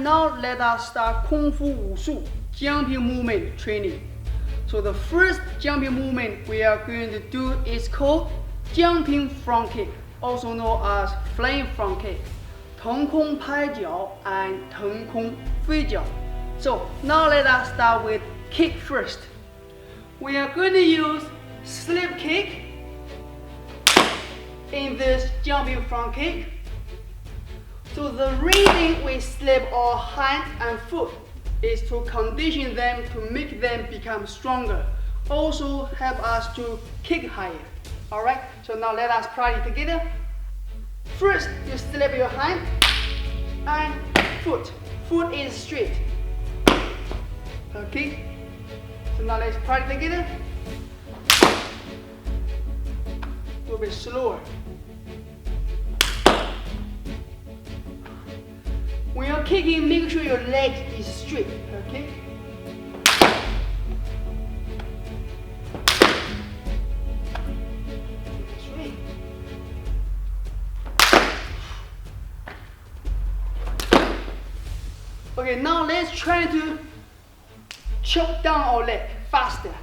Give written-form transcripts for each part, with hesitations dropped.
now let us start Kung Fu Wushu jumping movement training. So the first jumping movement we are going to do is called jumping front kick, also known as flying front kick, 腾空拍脚 and 腾空飞脚. So now let us start with kick first. We are going to use slip kick in this jumping front kick. So the reason we slip our hand and foot is to condition them to make them become stronger. Also help us to kick higher. Alright, so now let us practice together. First, you slip your hand and foot. Foot is straight. Okay, so now let's practice together. A little bit slower. When you're kicking, make sure your leg is straight, okay? Straight. Okay, now let's try to choke down our leg faster.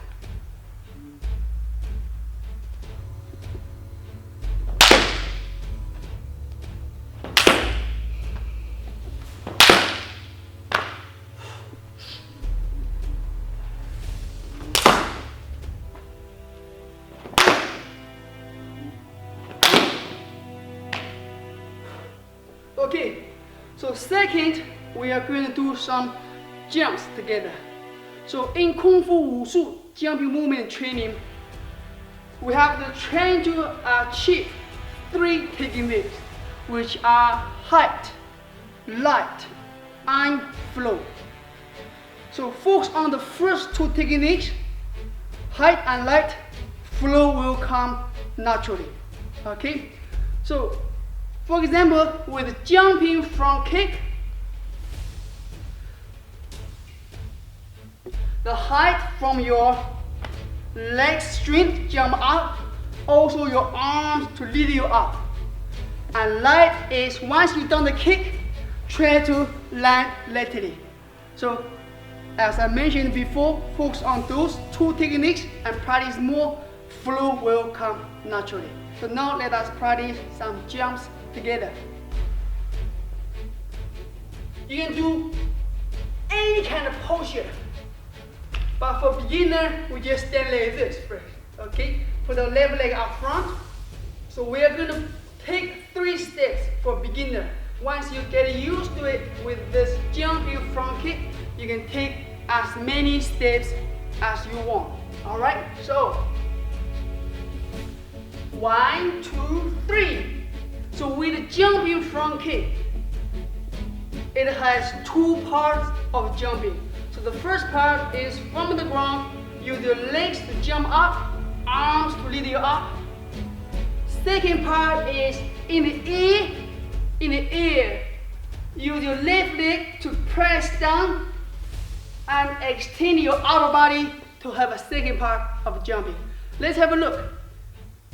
Okay, so second, we are going to do some jumps together. So in Kung Fu Wushu jumping movement training, we have to train to achieve 3 techniques, which are height, light, and flow. So focus on the first 2 techniques. Height and light, flow will come naturally. Okay, so for example, with jumping front kick, the height from your leg strength jump up, also your arms to lead you up. And light is once you done the kick, try to land laterally. So as I mentioned before, focus on those 2 techniques and practice more, flow will come naturally. So now let us practice some jumps together. You can do any kind of posture, but for beginner, we just stand like this first. Okay, put the left leg up front. So we are going to take 3 steps for beginner. Once you get used to it with this jumping front kick, you can take as many steps as you want. All right, so 1, 2, 3. So with the jumping front kick, it has 2 parts of jumping. So the first part is from the ground, use your legs to jump up, arms to lead you up. Second part is in the air, use your left leg to press down and extend your outer body to have a second part of jumping. Let's have a look.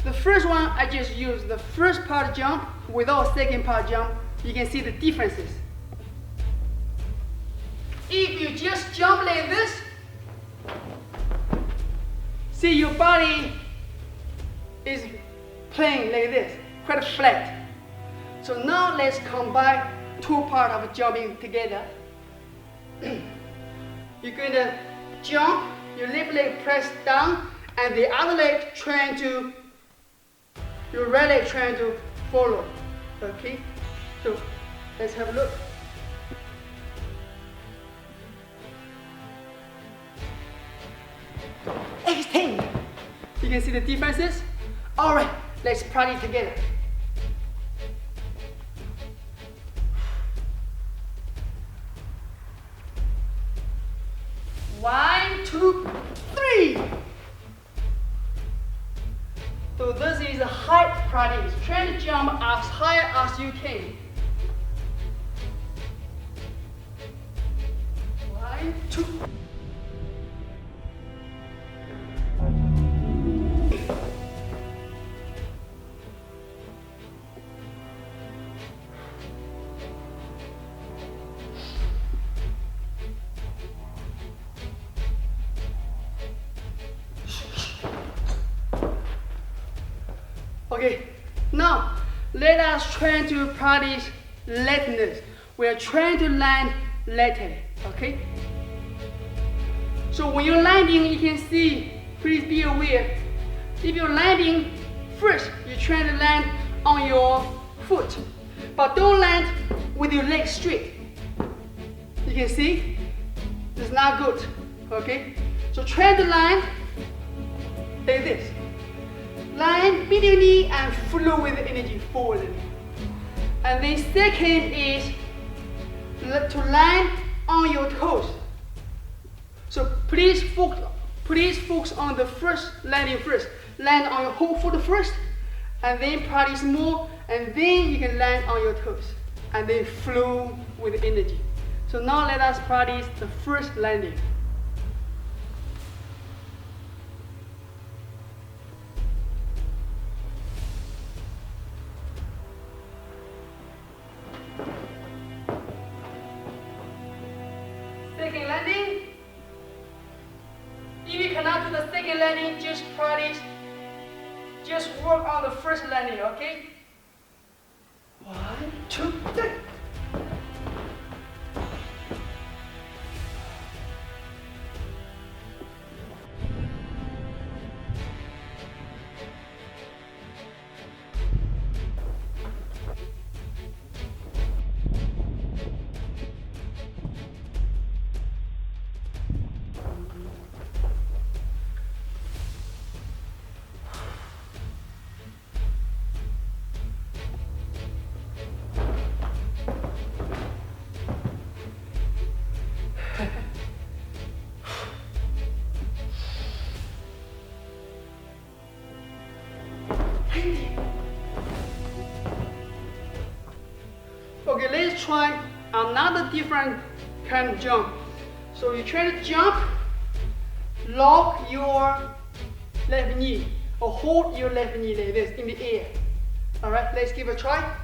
The first one, I just used the first part jump without second part jump. You can see the differences. If you just jump like this, see your body is playing like this, quite flat. So now let's combine 2 parts of jumping together. You're going to jump, your left leg press down, and the other leg trying to, your right leg trying to follow. Okay, so let's have a look. Extend. You can see the differences. All right, let's practice together. One, two, three. So this is a height practice. Try to jump as high as you can. 1, 2. Okay, now let us try to practice lateness. We are trying to land laterally, okay? So when you're landing, you can see, please be aware, if you're landing first, you're trying to land on your foot, but don't land with your legs straight. You can see, it's not good, okay? So try to land like this. Land immediately and flow with energy forward. And then second is to land on your toes. So please focus on the first landing first. Land on your whole foot first, and then practice more, and then you can land on your toes, and then flow with energy. So now let us practice the first landing. Second landing. If you cannot do the second landing, just practice. Just work on the first landing, okay? 1, 2, 3. Okay, let's try another different kind of jump. So you try to jump, lock your left knee, or hold your left knee like this in the air. Alright, let's give it a try.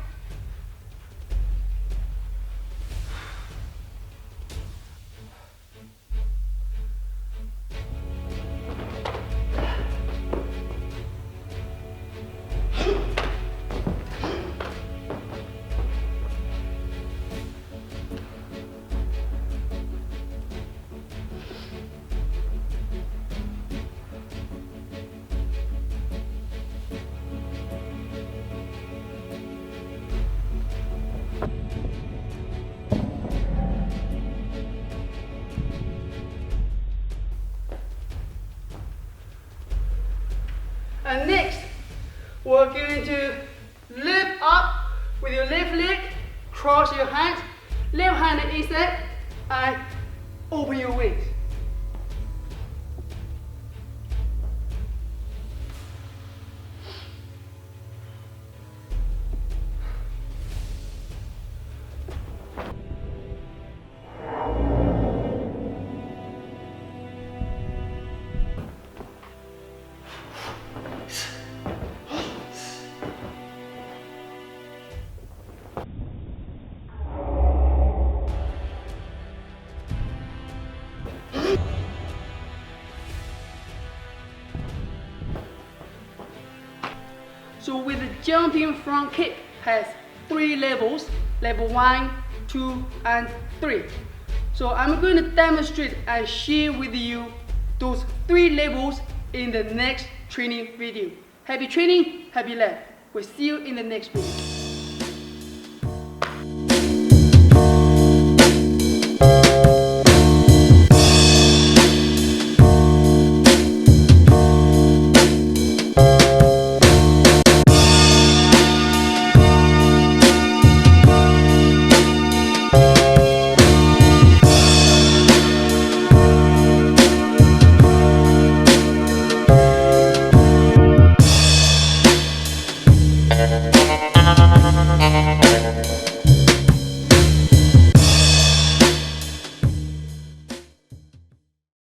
And next, we're going to lift up with your left leg, cross your hands, left hand inside, and open your wings. So with the jumping front kick has 3 levels, level 1, 2, and 3. So I'm going to demonstrate and share with you those 3 levels in the next training video. Happy training, happy life. We'll see you in the next video.